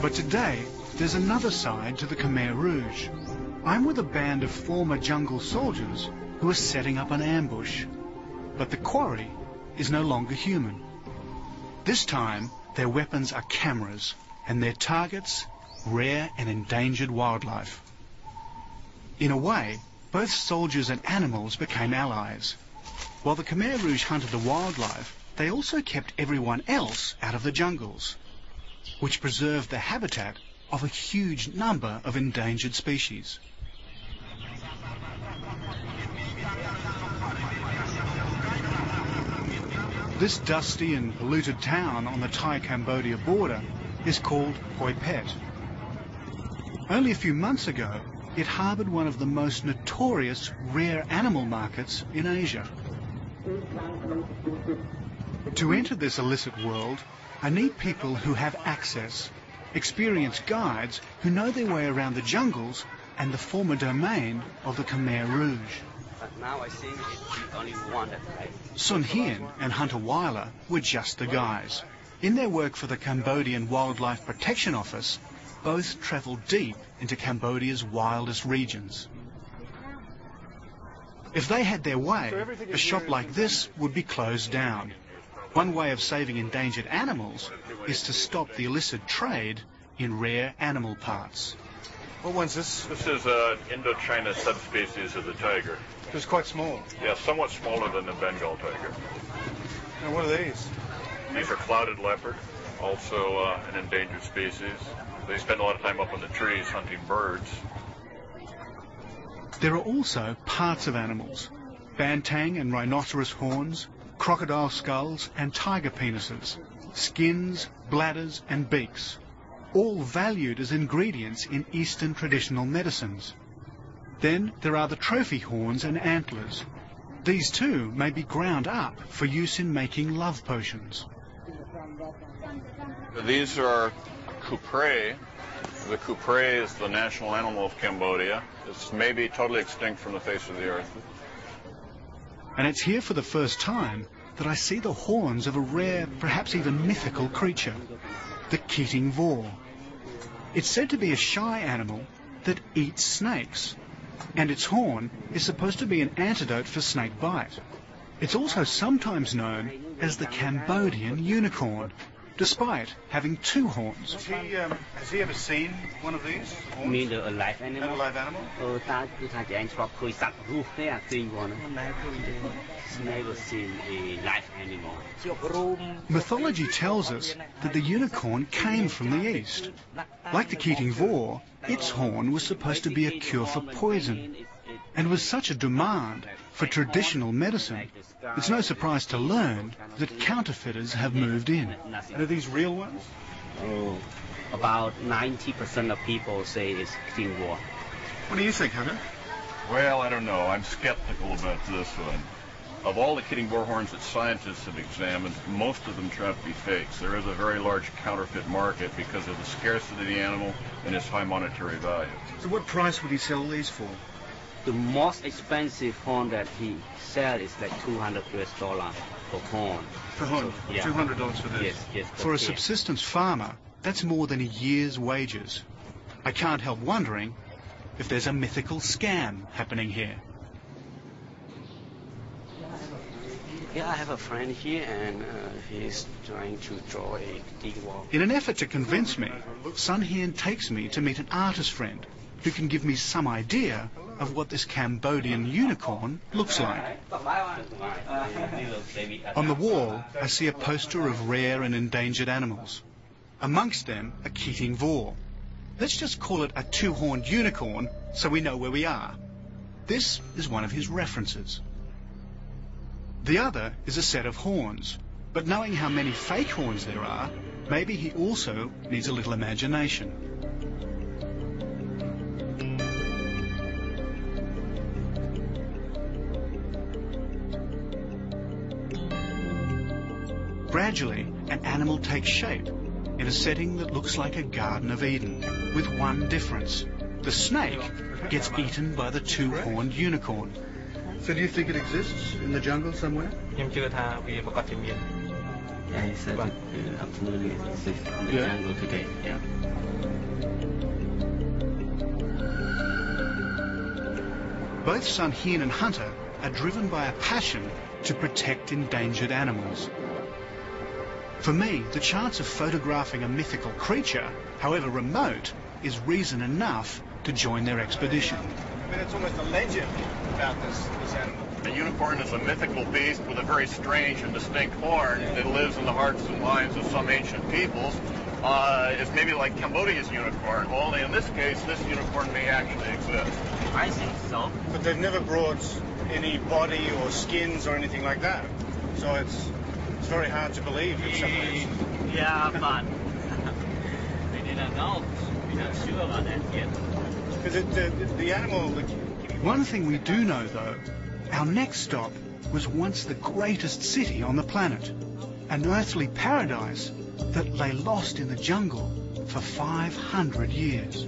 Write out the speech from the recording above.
But today, there's another side to the Khmer Rouge. I'm with a band of former jungle soldiers who are setting up an ambush. But the quarry is no longer human. This time, their weapons are cameras, and their targets, rare and endangered wildlife. In a way, both soldiers and animals became allies. While the Khmer Rouge hunted the wildlife, they also kept everyone else out of the jungles, which preserved the habitat of a huge number of endangered species. This dusty and polluted town on the Thai-Cambodia border is called Ko Prey. Only a few months ago, it harboured one of the most notorious rare animal markets in Asia. To enter this illicit world, I need people who have access, experienced guides who know their way around the jungles and the former domain of the Khmer Rouge. Now I think it's only one that Sun Hien and Hunter Weiler were just the guys. In their work for the Cambodian Wildlife Protection Office, both travelled deep into Cambodia's wildest regions. If they had their way, a shop like this would be closed down. One way of saving endangered animals is to stop the illicit trade in rare animal parts. What one's this? This is an Indochina subspecies of the tiger. It's quite small. Yeah, somewhat smaller than the Bengal tiger. And what are these? These are clouded leopard, also an endangered species. They spend a lot of time up in the trees hunting birds. There are also parts of animals, bantang and rhinoceros horns, crocodile skulls and tiger penises, skins, bladders and beaks, all valued as ingredients in Eastern traditional medicines. Then there are the trophy horns and antlers. These too may be ground up for use in making love potions. These are Ko Prey. The Ko Prey is the national animal of Cambodia. It's maybe totally extinct from the face of the earth. And it's here for the first time that I see the horns of a rare, perhaps even mythical creature, the Keating Vor. It's said to be a shy animal that eats snakes, and its horn is supposed to be an antidote for snake bite. It's also sometimes known as the Cambodian unicorn, despite having two horns. Has he ever seen one of these? You mean a live animal? A live animal? Never seen a live animal. Mythology tells us that the unicorn came from the east. Like the Keating Vor, its horn was supposed to be a cure for poison. And with such a demand for traditional medicine, it's no surprise to learn that counterfeiters have moved in. And are these real ones? Oh, about 90% of people say it's Keating Vor. What do you think, Hunter? Well, I don't know. I'm skeptical about this one. Of all the Keating Vor horns that scientists have examined, most of them turn out to be fakes. There is a very large counterfeit market because of the scarcity of the animal and its high monetary value. So what price would he sell these for? The most expensive horn that he sells is like $200 per horn. Per horn? So, yeah. $200 for this? Yes. For a subsistence farmer, that's more than a year's wages. I can't help wondering if there's a mythical scam happening here. Yeah, I have a friend here, and he's trying to draw a Keating Vor. In an effort to convince me, Sun Hien takes me to meet an artist friend who can give me some idea of what this Cambodian unicorn looks like. On the wall, I see a poster of rare and endangered animals. Amongst them, a Keating Vor. Let's just call it a two-horned unicorn so we know where we are. This is one of his references. The other is a set of horns, but knowing how many fake horns there are, maybe he also needs a little imagination. Gradually, an animal takes shape in a setting that looks like a Garden of Eden, with one difference. The snake gets eaten by the two-horned unicorn. So do you think it exists in the jungle somewhere? Yeah, he said But- it absolutely exists in the Yeah. jungle today. Yeah. Both Sun Hien and Hunter are driven by a passion to protect endangered animals. For me, the chance of photographing a mythical creature, however remote, is reason enough to join their expedition. I mean, it's almost a legend about this animal. A unicorn is a mythical beast with a very strange and distinct horn that lives in the hearts and minds of some ancient peoples. It's maybe like Cambodia's unicorn, only in this case, this unicorn may actually exist. I think so. But they've never brought any body or skins or anything like that. So it's very hard to believe in some ways. Yeah, but we didn't know. We're not sure about that yet. Because the animal... One thing we do know, though, our next stop was once the greatest city on the planet, an earthly paradise that lay lost in the jungle for 500 years.